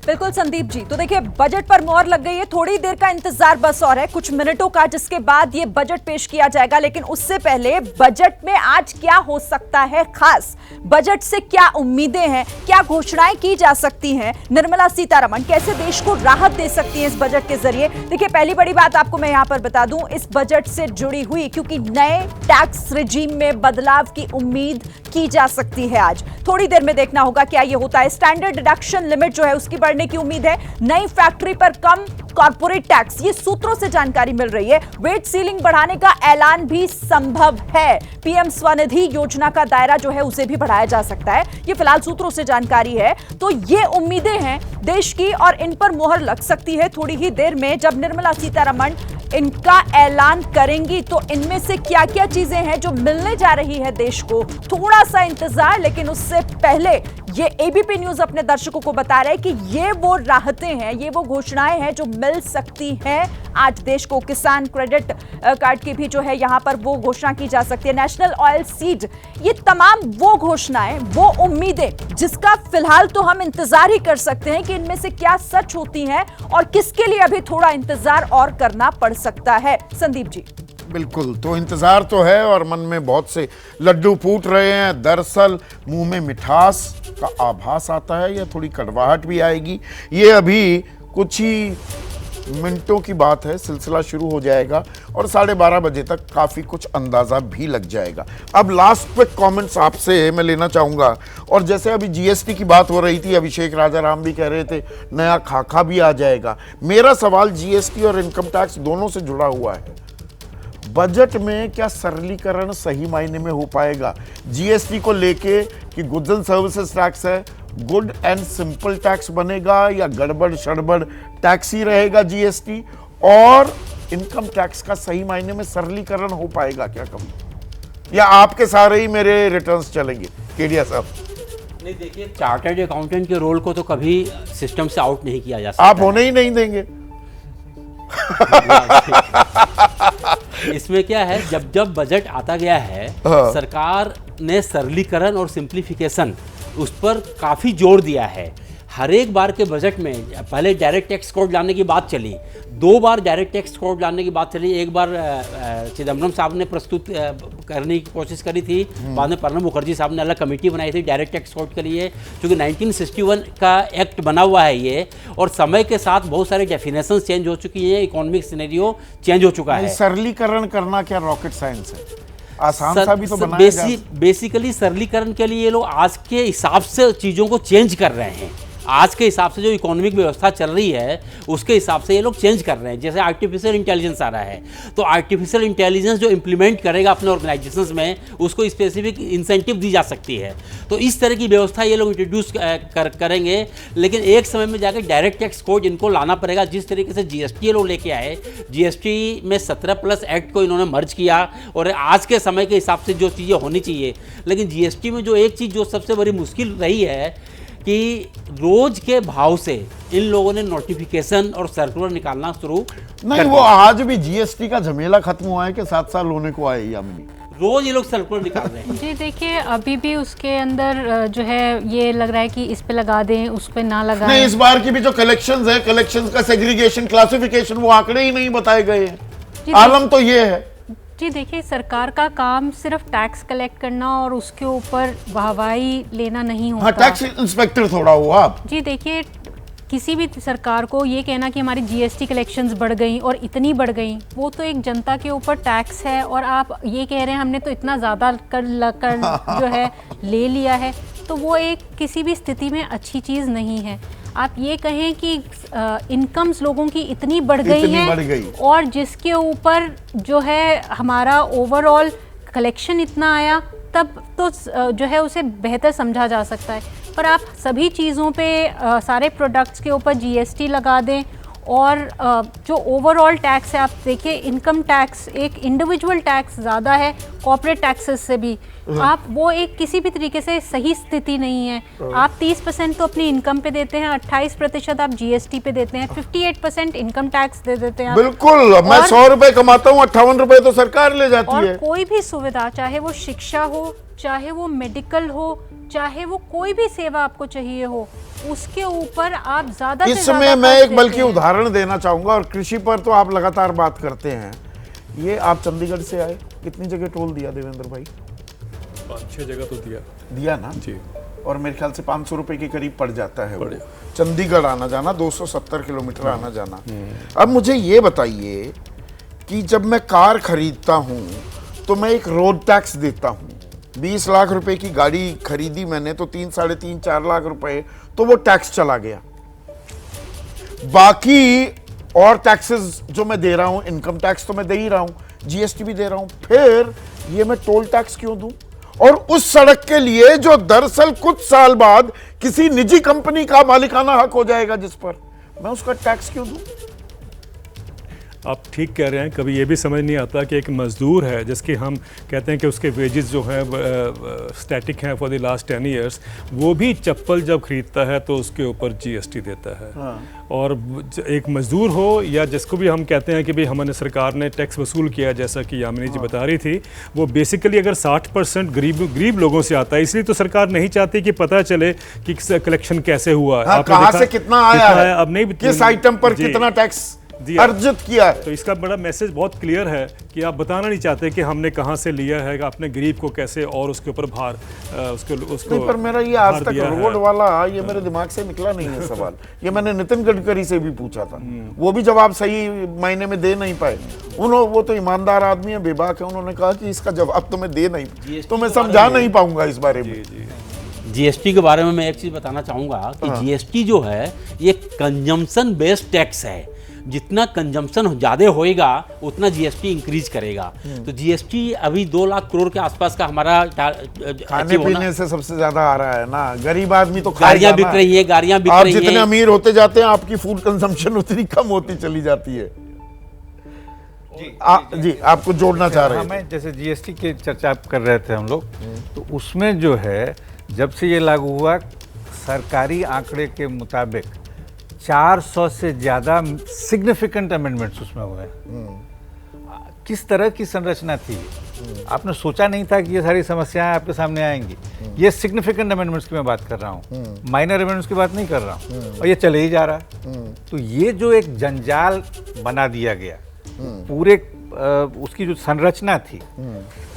बिल्कुल संदीप जी, तो देखिए बजट पर मोहर लग गई है, थोड़ी देर का इंतजार बस और है, कुछ मिनटों का, जिसके बाद ये बजट पेश किया जाएगा। लेकिन उससे पहले बजट में आज क्या हो सकता है खास, बजट से क्या उम्मीदें हैं, क्या घोषणाएं की जा सकती हैं, निर्मला सीतारमण कैसे देश को राहत दे सकती हैं इस बजट के जरिए। देखिए पहली बड़ी बात आपको मैं यहां पर बता दूं, इस बजट से जुड़ी हुई, क्योंकि नए टैक्स रिजीम में बदलाव की उम्मीद की जा सकती है। आज थोड़ी देर में देखना होगा क्या ये होता है। स्टैंडर्ड डिडक्शन लिमिट जो है उसकी बढ़ने की उम्मीद है, नई फैक्ट्री पर कम कॉर्पोरेट टैक्स, ये सूत्रों से जानकारी मिल रही है। वेट सीलिंग बढ़ाने का ऐलान भी संभव है। पीएम स्वनिधि योजना का दायरा जो है उसे भी बढ़ाया जा सकता है, ये फिलहाल सूत्रों से जानकारी है। तो ये उम्मीदें हैं देश की और इन पर मोहर लग सकती है थोड़ी ही देर में जब निर्मला सीतारमण इनका ऐलान करेंगी। तो इनमें से क्या क्या चीजें हैं जो मिलने जा रही है देश को, थोड़ा सा इंतजार। लेकिन उससे पहले ये एबीपी न्यूज अपने दर्शकों को बता रहे हैं कि ये वो राहतें हैं, ये वो घोषणाएं हैं जो मिल सकती हैं आज देश को। किसान क्रेडिट कार्ड की भी जो है यहां पर वो घोषणा की जा सकती है, नेशनल ऑयल सीड, ये तमाम वो घोषणाएं, वो उम्मीदें जिसका फिलहाल तो हम इंतजार ही कर सकते हैं कि इनमें से क्या सच होती हैं और किसके लिए अभी थोड़ा इंतजार और करना पड़ सकता है। संदीप जी बिल्कुल, तो इंतजार तो है और मन में बहुत से लड्डू फूट रहे हैं। दरअसल मुंह में मिठास का आभास आता है या थोड़ी कड़वाहट भी आएगी, ये अभी कुछ ही मिनटों की बात है। सिलसिला शुरू हो जाएगा और 12:30 बजे तक काफ़ी कुछ अंदाज़ा भी लग जाएगा। अब लास्ट पे कमेंट्स आपसे मैं लेना चाहूँगा। और जैसे अभी जीएसटी की बात हो रही थी, अभिषेक राजा राम भी कह रहे थे नया खाका भी आ जाएगा। मेरा सवाल जीएसटी और इनकम टैक्स दोनों से जुड़ा हुआ है। बजट में क्या सरलीकरण सही मायने में हो पाएगा जीएसटी को लेके कि गुड्स एंड सर्विसेज टैक्स है, गुड एंड सिंपल टैक्स बनेगा या गड़बड़ शड़बड़ टैक्स ही रहेगा जीएसटी? और इनकम टैक्स का सही मायने में सरलीकरण हो पाएगा क्या कभी, या आपके सारे ही मेरे रिटर्न्स चलेंगे? केडिया साहब नहीं, देखिए चार्टर्ड अकाउंटेंट के रोल को तो कभी सिस्टम से आउट नहीं किया जा सकता। आप होने ही नहीं देंगे। इसमें क्या है, जब जब बजट आता गया है सरकार ने सरलीकरण और सिंप्लीफिकेशन उस पर काफ़ी जोर दिया है। हर एक बार के बजट में पहले डायरेक्ट टैक्स कोड लाने की बात चली, 2 बार डायरेक्ट टैक्स कोड लाने की बात चली। एक बार चिदम्बरम साहब ने प्रस्तुत करने की कोशिश करी थी, बाद में प्रणब मुखर्जी साहब ने अलग कमेटी बनाई थी डायरेक्ट टैक्स कोड के लिए, क्योंकि 1961 का एक्ट बना हुआ है ये। और समय के साथ बहुत सारे डेफिनेशन चेंज हो चुकी हैं, इकोनॉमिक सिनेरियो चेंज हो चुका है। सरलीकरण करना क्या रॉकेट साइंस है? आसान सा भी तो बनाया जाए। बेसिकली सरलीकरण के लिए ये लोग आज के हिसाब से चीज़ों को चेंज कर रहे हैं। आज के हिसाब से जो इकोनॉमिक व्यवस्था चल रही है उसके हिसाब से ये लोग चेंज कर रहे हैं। जैसे आर्टिफिशियल इंटेलिजेंस आ रहा है, तो आर्टिफिशियल इंटेलिजेंस जो इम्प्लीमेंट करेगा अपने ऑर्गेनाइजेशंस में, उसको स्पेसिफिक इंसेंटिव दी जा सकती है। तो इस तरह की व्यवस्था ये लोग इंट्रोड्यूस करेंगे। लेकिन एक समय में जाकर डायरेक्ट टैक्स कोड इनको लाना पड़ेगा। जिस तरीके से जीएसटी ये लोग लेके आए, जीएसटी में 17+ एक्ट को इन्होंने मर्ज किया और आज के समय के हिसाब से जो चीज़ें होनी चाहिए। लेकिन जीएसटी में जो एक चीज़ जो सबसे बड़ी मुश्किल रही है कि रोज के भाव से इन लोगों ने नोटिफिकेशन और सर्कुलर निकालना शुरू नहीं। वो आज भी जीएसटी का झमेला खत्म हुआ है कि 7 साल होने को आए या नहीं? रोज ये लोग सर्कुलर निकाल रहे हैं। जी देखिए, अभी भी उसके अंदर जो है ये लग रहा है कि इस पे लगा दें, उस पे ना लगाएं। नहीं, इस बार की भी जो कलेक्शंस है, कलेक्शंस का सेग्रीगेशन, क्लासिफिकेशन, वो आंकड़े ही नहीं बताए गए हैं। आलम तो ये है। जी देखिए, सरकार का काम सिर्फ टैक्स कलेक्ट करना और उसके ऊपर वाहवाही लेना नहीं होता। हाँ, टैक्स इंस्पेक्टर थोड़ा हुआ आप। जी देखिए, किसी भी सरकार को ये कहना कि हमारी जीएसटी कलेक्शंस बढ़ गई और इतनी बढ़ गई, वो तो एक जनता के ऊपर टैक्स है। और आप ये कह रहे हैं हमने तो इतना ज़्यादा कर जो है ले लिया है, तो वो एक किसी भी स्थिति में अच्छी चीज़ नहीं है। आप ये कहें कि इनकम्स लोगों की इतनी बढ़ गई हैं और जिसके ऊपर जो है हमारा ओवरऑल कलेक्शन इतना आया, तब तो जो है उसे बेहतर समझा जा सकता है। पर आप सभी चीज़ों पे सारे प्रोडक्ट्स के ऊपर जीएसटी लगा दें और जो ओवरऑल टैक्स है, आप देखिए इनकम टैक्स एक इंडिविजुअल टैक्स ज़्यादा है कॉर्पोरेट टैक्सेस से भी। आप वो एक किसी भी तरीके से सही स्थिति नहीं है। आप 30% तो अपनी इनकम पे देते हैं, 28% आप जीएसटी पे देते हैं, 58% इनकम टैक्स दे देते हैं। बिल्कुल, मैं 100 रुपए कमाता हूँ, 58 रुपए तो सरकार ले जाती है। और कोई भी सुविधा, चाहे वो शिक्षा हो, चाहे वो मेडिकल हो, चाहे वो कोई भी सेवा आपको चाहिए हो, उसके ऊपर आप ज्यादा से इसमें ज्यादा मैं खर्च एक बल्कि देते हैं। उदाहरण देना चाहूंगा, और कृषि पर तो आप लगातार बात करते हैं। ये आप चंडीगढ़ से आए, कितनी जगह टोल दिया देवेंद्र भाई? 5-6 जगह तो दिया ना जी। और मेरे ख्याल से 500 रुपए के करीब पड़ जाता है वो पड़ चंडीगढ़ आना जाना, 270 किलोमीटर आना जाना। अब मुझे ये बताइए कि जब मैं कार खरीदता हूं तो मैं एक रोड टैक्स देता हूं। 20 लाख रुपए की गाड़ी खरीदी मैंने तो 3, 3.5, 4 लाख रुपए तो वो टैक्स चला गया। बाकी और टैक्सेस जो मैं दे रहा हूं, इनकम टैक्स तो मैं दे ही रहा हूं, जीएसटी भी दे रहा हूं, फिर ये मैं टोल टैक्स क्यों दूं? और उस सड़क के लिए जो दरअसल कुछ साल बाद किसी निजी कंपनी का मालिकाना हक हो जाएगा जिस पर, मैं उसका टैक्स क्यों दूं? आप ठीक कह रहे हैं। कभी ये भी समझ नहीं आता कि एक मज़दूर है जिसके हम कहते हैं कि उसके वेजेस जो हैं स्टैटिक हैं फॉर द लास्ट 10 ईयर्स, वो भी चप्पल जब खरीदता है तो उसके ऊपर जीएसटी देता है। और एक मज़दूर हो या जिसको भी हम कहते हैं कि भाई हमारे सरकार ने टैक्स वसूल किया, जैसा कि यामिनी जी बता रही थी, वो बेसिकली अगर 60% गरीब लोगों से आता है, इसलिए तो सरकार नहीं चाहती कि पता चले कि कलेक्शन कैसे हुआ है, कहां से कितना आया है, अब नहीं, किस आइटम पर कितना टैक्स अर्जित किया है। तो इसका बड़ा मैसेज बहुत क्लियर है कि आप बताना नहीं चाहते कि हमने कहां से लिया है, अपने गरीब को कैसे और उसके ऊपर भार उसको नहीं, पर मेरा ये आज तक रोड वाला ये मेरे दिमाग से निकला नहीं है सवाल। ये मैंने नितिन गडकरी से भी पूछा था, वो भी जवाब सही मायने में दे नहीं पाए। वो तो ईमानदार आदमी है, बेबाक है, उन्होंने कहा कि इसका जवाब तो मैं दे नहीं, तो मैं समझा नहीं पाऊंगा इस बारे में। जीएसटी के बारे में मैं एक चीज बताना चाहूंगा कि जीएसटी जो है ये कंजम्पशन बेस्ड टैक्स है। जितना कंजम्पशन ज़्यादा होएगा उतना जीएसटी इंक्रीज करेगा। तो जीएसटी अभी 2 लाख करोड़ के आसपास का हमारा खाने पीने से सबसे ज्यादा आ रहा है ना, गरीब आदमी तो गाड़ियां बिक रही है, गाड़ियां बिक रही है। आप जितने अमीर होते जाते हैं आपकी फूड कंजम्पशन उतनी कम होती चली जाती है। जी आपको जोड़ना चाह रहे हैं। जैसे जीएसटी की चर्चा कर रहे थे हम लोग, तो उसमें जो है जब से ये लागू हुआ, सरकारी आंकड़े के मुताबिक 400 से ज़्यादा सिग्निफिकेंट अमेंडमेंट्स उसमें हुए हैं। किस तरह की संरचना थी, आपने सोचा नहीं था कि ये सारी समस्याएं आपके सामने आएंगी। ये सिग्निफिकेंट अमेंडमेंट्स की मैं बात कर रहा हूँ, माइनर अमेंडमेंट्स की बात नहीं कर रहा हूँ, और ये चले ही जा रहा है। तो ये जो एक जंजाल बना दिया गया, पूरे उसकी जो संरचना थी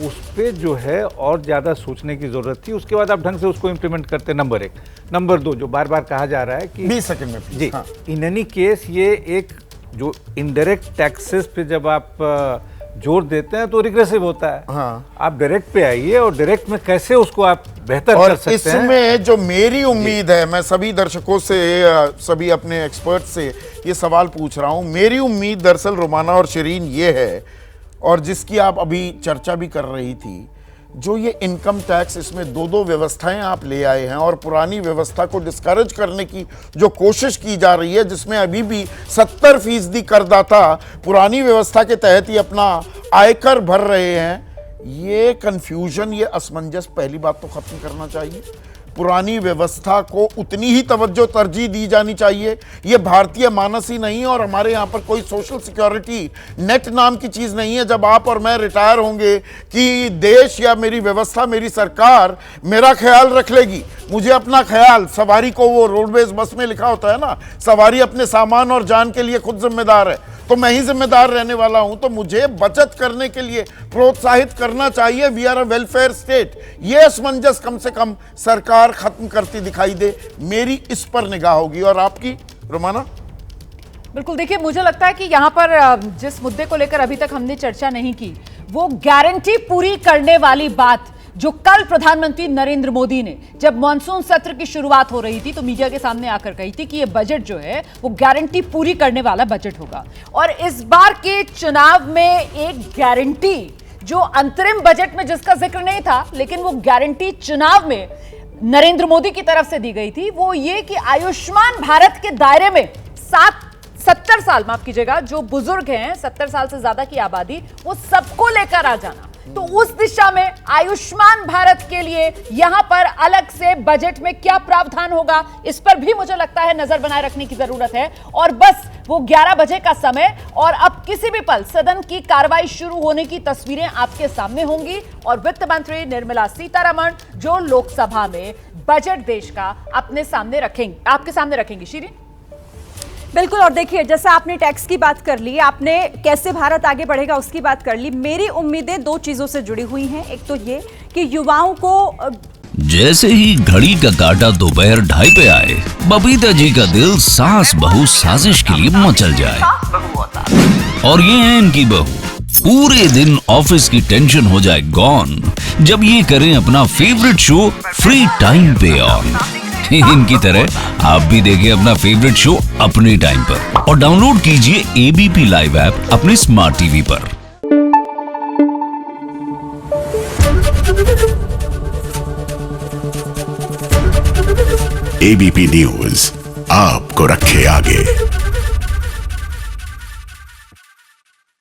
उस पे जो है और ज़्यादा सोचने की ज़रूरत थी। उसके बाद आप ढंग से उसको इम्प्लीमेंट करते। नंबर 1। नंबर 2, जो बार बार कहा जा रहा है कि 20 सेकंड में जी, इन एनी केस ये एक जो इनडायरेक्ट टैक्सेस पे जब आप जोर देते हैं तो रिग्रेसिव होता है। आप डायरेक्ट पे आइए और डायरेक्ट में कैसे उसको आप बेहतर कर सकते हैं। इसमें जो मेरी उम्मीद है, मैं सभी दर्शकों से, सभी अपने एक्सपर्ट से ये सवाल पूछ रहा हूं। मेरी उम्मीद दरअसल रोमाना और शरीन ये है, और जिसकी आप अभी चर्चा भी कर रही थी, जो ये इनकम टैक्स, इसमें 2 व्यवस्थाएं आप ले आए हैं और पुरानी व्यवस्था को डिस्करेज करने की जो कोशिश की जा रही है, जिसमें अभी भी 70% करदाता पुरानी व्यवस्था के तहत ही अपना आयकर भर रहे हैं। ये कंफ्यूजन, ये असमंजस पहली बात तो खत्म करना चाहिए। पुरानी व्यवस्था को उतनी ही तवज्जो तरजीह दी जानी चाहिए। ये भारतीय मानस ही नहीं है, और हमारे यहाँ पर कोई सोशल सिक्योरिटी नेट नाम की चीज़ नहीं है। जब आप और मैं रिटायर होंगे कि देश या मेरी व्यवस्था, मेरी सरकार मेरा ख्याल रख लेगी। मुझे अपना ख्याल, सवारी को, वो रोडवेज बस में लिखा होता है ना, सवारी अपने सामान और जान के लिए खुद जिम्मेदार है, तो मैं ही जिम्मेदार रहने वाला हूं। तो मुझे बचत करने के लिए प्रोत्साहित करना चाहिए। We are a welfare state. ये असमंजस कम से कम सरकार खत्म करती दिखाई दे, मेरी इस पर निगाह होगी। और आपकी रोमाना? बिल्कुल, देखिए मुझे लगता है कि यहाँ पर जिस मुद्दे को लेकर अभी तक हमने चर्चा नहीं की, वो गारंटी पूरी करने वाली बात जो कल प्रधानमंत्री नरेंद्र मोदी ने, जब मॉनसून सत्र की शुरुआत हो रही थी, तो मीडिया के सामने आकर कही थी कि ये बजट जो है वो गारंटी पूरी करने वाला बजट होगा। और इस बार के चुनाव में एक गारंटी जो अंतरिम बजट में जिसका जिक्र नहीं था, लेकिन वो गारंटी चुनाव में नरेंद्र मोदी की तरफ से दी गई थी, वो ये कि आयुष्मान भारत के दायरे में 70 साल, माफ कीजिएगा, जो बुजुर्ग हैं, 70 साल से ज्यादा की आबादी, वो सबको लेकर आ जाना। तो उस दिशा में आयुष्मान भारत के लिए यहां पर अलग से बजट में क्या प्रावधान होगा, इस पर भी मुझे लगता है नजर बनाए रखने की जरूरत है। और बस वो 11 बजे का समय, और अब किसी भी पल सदन की कार्रवाई शुरू होने की तस्वीरें आपके सामने होंगी। और वित्त मंत्री निर्मला सीतारमण जो लोकसभा में बजट देश का अपने सामने रखेंगे, आपके सामने रखेंगे। शिरीन, बिल्कुल। और देखिए, जैसा आपने टैक्स की बात कर ली, आपने कैसे भारत आगे बढ़ेगा उसकी बात कर ली। मेरी उम्मीदें दो चीजों से जुड़ी हुई हैं। एक तो ये कि युवाओं को जैसे ही घड़ी का काटा दोपहर 2:30 पे आए, बबीता जी का दिल सास बहू साजिश के लिए मचल जाए। और ये है इनकी बहू, पूरे दिन ऑफिस की टेंशन हो जाए गॉन जब ये करें अपना फेवरेट शो फ्री टाइम पे ऑन। इनकी तरह आप भी देखिए अपना फेवरेट शो अपने टाइम पर और डाउनलोड कीजिए एबीपी लाइव ऐप अपने स्मार्ट टीवी पर। एबीपी न्यूज आपको रखे आगे।